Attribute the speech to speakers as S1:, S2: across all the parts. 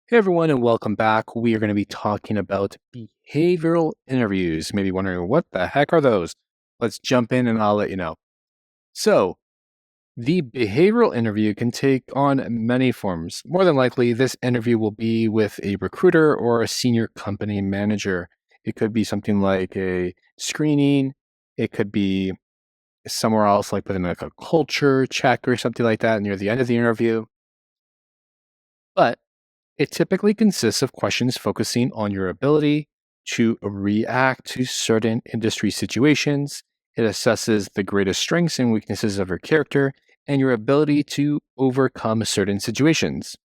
S1: Hey everyone, and welcome back. We are going to be talking about behavioral interviews. Maybe wondering what the heck are those? Let's jump in and I'll let you know. So, the behavioral interview can take on many forms. More than likely, this interview will be with a recruiter or a senior company manager. It could be something like a screening, it could be somewhere else, like within like a culture check or something like that near the end of the interview. But it typically consists of questions focusing on your ability to react to certain industry situations. It assesses the greatest strengths and weaknesses of your character and your ability to overcome certain situations.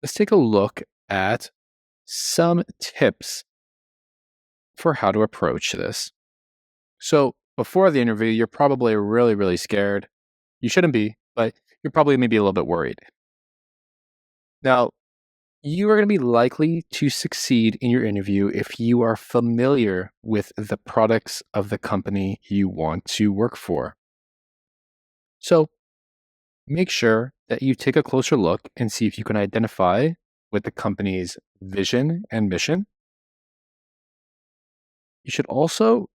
S1: Let's take a look at some tips for how to approach this. So, before the interview, you're probably really scared. You shouldn't be, but you're probably maybe a little bit worried. Now, you are going to be likely to succeed in your interview if you are familiar with the products of the company you want to work for. So make sure that you take a closer look and see if you can identify with the company's vision and mission. You should also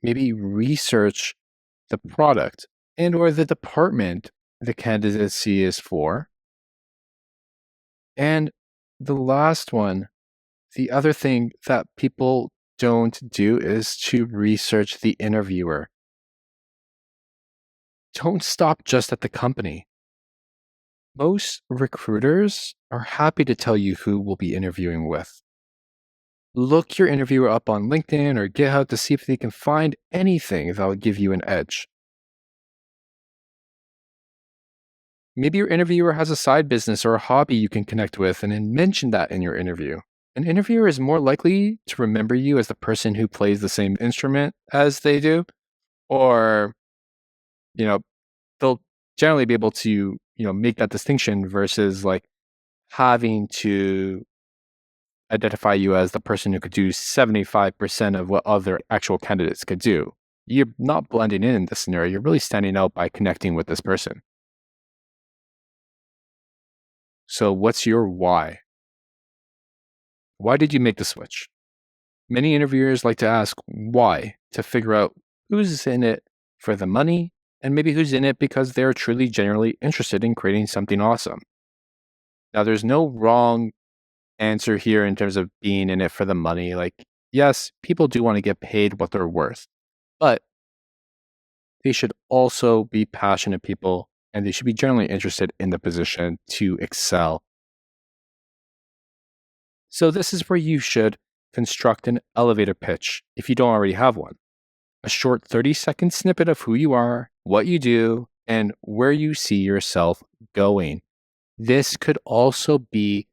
S1: maybe research the product and or the department the candidacy is for. And the last one, the other thing that people don't do is to research the interviewer. Don't stop just at the company. Most recruiters are happy to tell you who we'll be interviewing with. Look your interviewer up on LinkedIn or GitHub to see if they can find anything that will give you an edge. Maybe your interviewer has a side business or a hobby you can connect with and then mention that in your interview. An interviewer is more likely to remember you as the person who plays the same instrument as they do, or, you know, they'll generally be able to, make that distinction versus like having to identify you as the person who could do 75% of what other actual candidates could do. You're not blending in this scenario. You're really standing out by connecting with this person. So, what's your why? Why did you make the switch? Many interviewers like to ask why to figure out who's in it for the money and maybe who's in it because they're truly genuinely interested in creating something awesome. Now, there's no wrong answer here in terms of being in it for the money. Like, yes, people do want to get paid what they're worth, but they should also be passionate people and they should be generally interested in the position to excel. So, this is where you should construct an elevator pitch if you don't already have one. A short 30-second snippet of who you are, what you do, and where you see yourself going. This could also be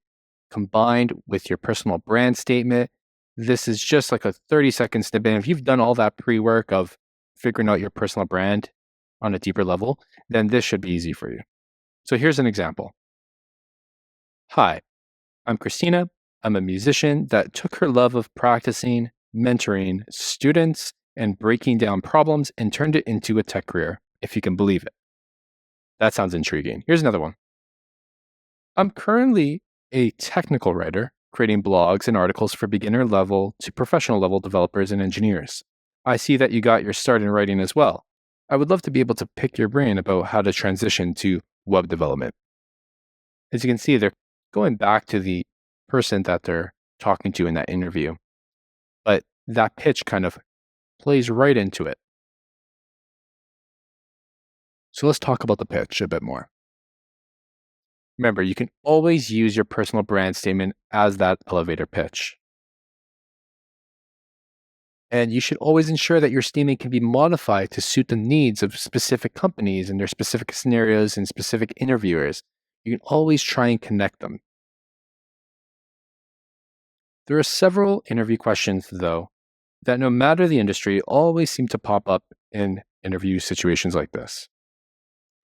S1: combined with your personal brand statement. This is just like a 30-second snippet. And if you've done all that pre work of figuring out your personal brand on a deeper level, then this should be easy for you. So here's an example. Hi, I'm Christina. I'm a musician that took her love of practicing, mentoring students, and breaking down problems and turned it into a tech career, if you can believe it. That sounds intriguing. Here's another one. I'm currently a technical writer, creating blogs and articles for beginner level to professional level developers and engineers. I see that you got your start in writing as well. I would love to be able to pick your brain about how to transition to web development. As you can see, they're going back to the person that they're talking to in that interview, but that pitch kind of plays right into it. So let's talk about the pitch a bit more. Remember, you can always use your personal brand statement as that elevator pitch. And you should always ensure that your statement can be modified to suit the needs of specific companies and their specific scenarios and specific interviewers. You can always try and connect them. There are several interview questions, though, that no matter the industry, always seem to pop up in interview situations like this.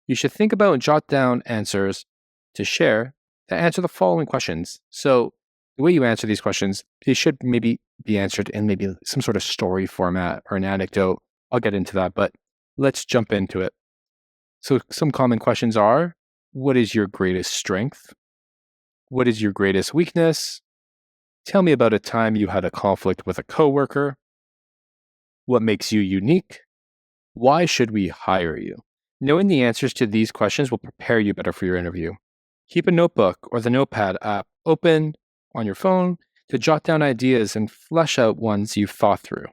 S1: You should think about and jot down answers to share that answer the following questions. So, the way you answer these questions, they should maybe be answered in maybe some sort of story format or an anecdote. I'll get into that, but let's jump into it. So, some common questions are: what is your greatest strength? What is your greatest weakness? Tell me about a time you had a conflict with a coworker. What makes you unique? Why should we hire you? Knowing the answers to these questions will prepare you better for your interview. Keep a notebook or the Notepad app open on your phone to jot down ideas and flesh out ones you've thought through.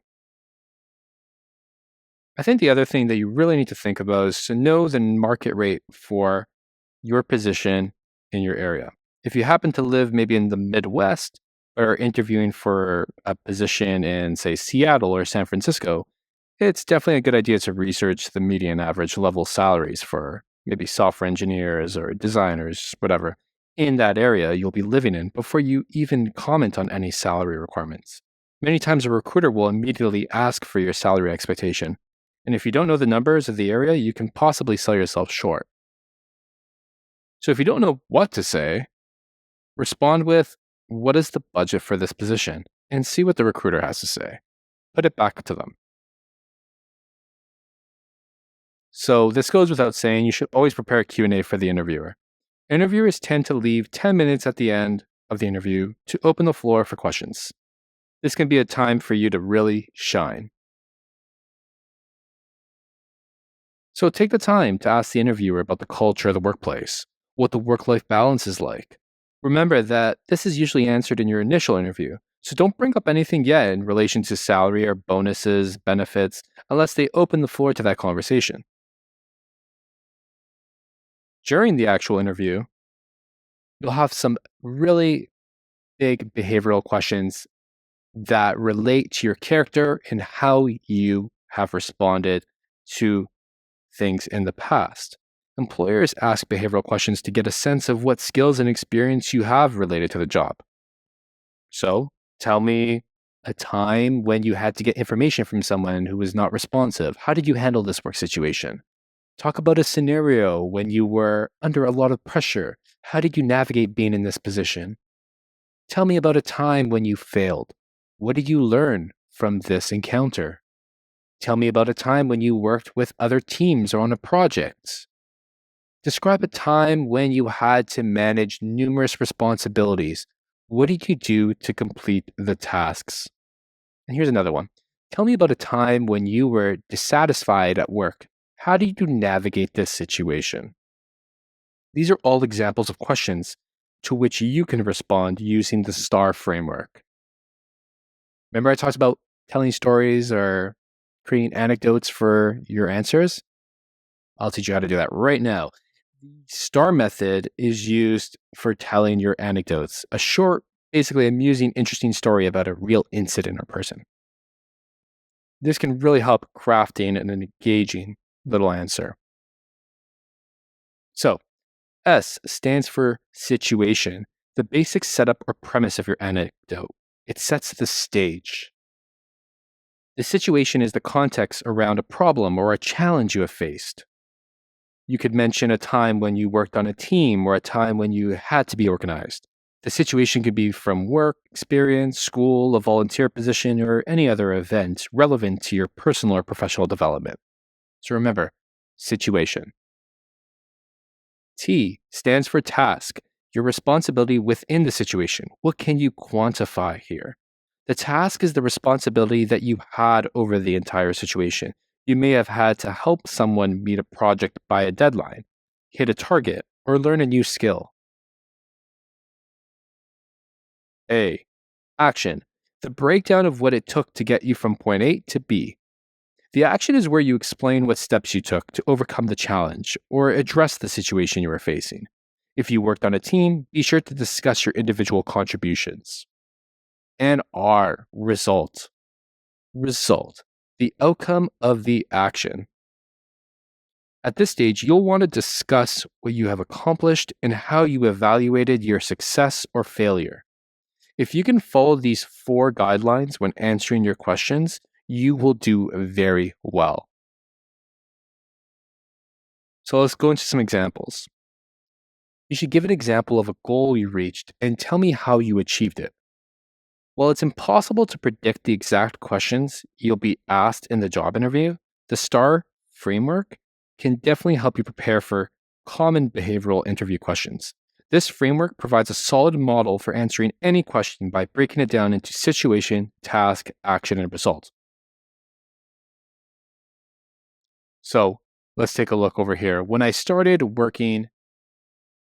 S1: I think the other thing that you really need to think about is to know the market rate for your position in your area. If you happen to live maybe in the Midwest or are interviewing for a position in, say, Seattle or San Francisco, it's definitely a good idea to research the median average level salaries for maybe software engineers or designers, whatever, in that area you'll be living in before you even comment on any salary requirements. Many times a recruiter will immediately ask for your salary expectation. And if you don't know the numbers of the area, you can possibly sell yourself short. So if you don't know what to say, respond with, "What is the budget for this position?" and see what the recruiter has to say. Put it back to them. So this goes without saying, you should always prepare a Q&A for the interviewer. Interviewers tend to leave 10 minutes at the end of the interview to open the floor for questions. This can be a time for you to really shine. So take the time to ask the interviewer about the culture of the workplace, what the work-life balance is like. Remember that this is usually answered in your initial interview, so don't bring up anything yet in relation to salary or bonuses, benefits, unless they open the floor to that conversation. During the actual interview, you'll have some really big behavioral questions that relate to your character and how you have responded to things in the past. Employers ask behavioral questions to get a sense of what skills and experience you have related to the job. So, tell me a time when you had to get information from someone who was not responsive. How did you handle this work situation? Talk about a scenario when you were under a lot of pressure. How did you navigate being in this position? Tell me about a time when you failed. What did you learn from this encounter? Tell me about a time when you worked with other teams or on a project. Describe a time when you had to manage numerous responsibilities. What did you do to complete the tasks? And here's another one. Tell me about a time when you were dissatisfied at work. How did you navigate this situation? These are all examples of questions to which you can respond using the STAR framework. Remember I talked about telling stories or creating anecdotes for your answers? I'll teach you how to do that right now. The STAR method is used for telling your anecdotes, a short, basically amusing, interesting story about a real incident or person. This can really help crafting an engaging little answer. So, S stands for situation, the basic setup or premise of your anecdote. It sets the stage. The situation is the context around a problem or a challenge you have faced. You could mention a time when you worked on a team or a time when you had to be organized. The situation could be from work, experience, school, a volunteer position, or any other event relevant to your personal or professional development. So remember, situation. T stands for task, your responsibility within the situation. What can you quantify here? The task is the responsibility that you had over the entire situation. You may have had to help someone meet a project by a deadline, hit a target, or learn a new skill. A. Action. The breakdown of what it took to get you from point A to B. The action is where you explain what steps you took to overcome the challenge or address the situation you were facing. If you worked on a team, be sure to discuss your individual contributions. And R, result. Result, the outcome of the action. At this stage, you'll want to discuss what you have accomplished and how you evaluated your success or failure. If you can follow these 4 guidelines when answering your questions, you will do very well. So let's go into some examples. You should give an example of a goal you reached and tell me how you achieved it. While it's impossible to predict the exact questions you'll be asked in the job interview, the STAR framework can definitely help you prepare for common behavioral interview questions. This framework provides a solid model for answering any question by breaking it down into situation, task, action, and result. So let's take a look over here. When I started working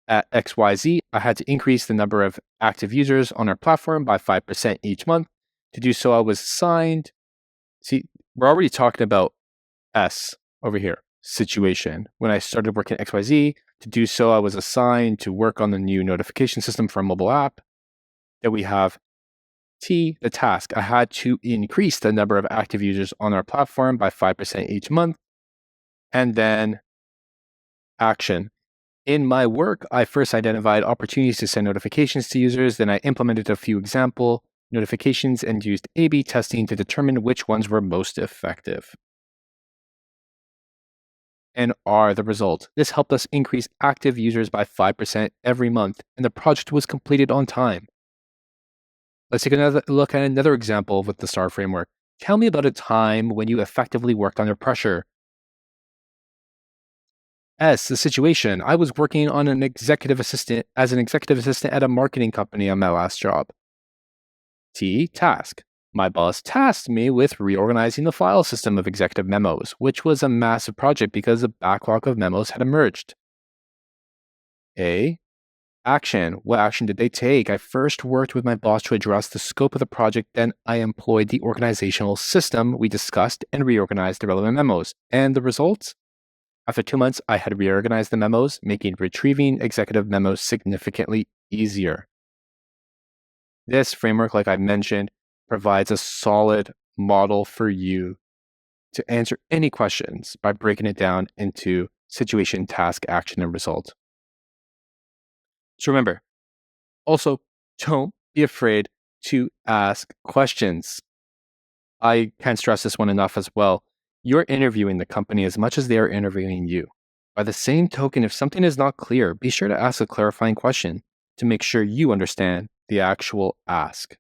S1: at XYZ, I had to increase the number of active users on our platform by 5% each month. To do so, I was assigned. See, we're already talking about S over here, situation. When I started working at XYZ, to do so, I was assigned to work on the new notification system for a mobile app. Then we have T, the task. I had to increase the number of active users on our platform by 5% each month. And then action. In my work, I first identified opportunities to send notifications to users. Then I implemented a few example notifications and used A/B testing to determine which ones were most effective. And R, the result. This helped us increase active users by 5% every month, and the project was completed on time. Let's take another look at another example with the STAR framework. Tell me about a time when you effectively worked under pressure. S, the situation. I was working on an executive assistant at a marketing company on my last job. T, task. My boss tasked me with reorganizing the file system of executive memos, which was a massive project because a backlog of memos had emerged. A, action. What action did they take? I first worked with my boss to address the scope of the project, then I employed the organizational system we discussed and reorganized the relevant memos. And the results? After 2 months, I had reorganized the memos, making retrieving executive memos significantly easier. This framework, like I mentioned, provides a solid model for you to answer any questions by breaking it down into situation, task, action, and result. So remember, also, don't be afraid to ask questions. I can't stress this one enough as well. You're interviewing the company as much as they are interviewing you. By the same token, if something is not clear, be sure to ask a clarifying question to make sure you understand the actual ask.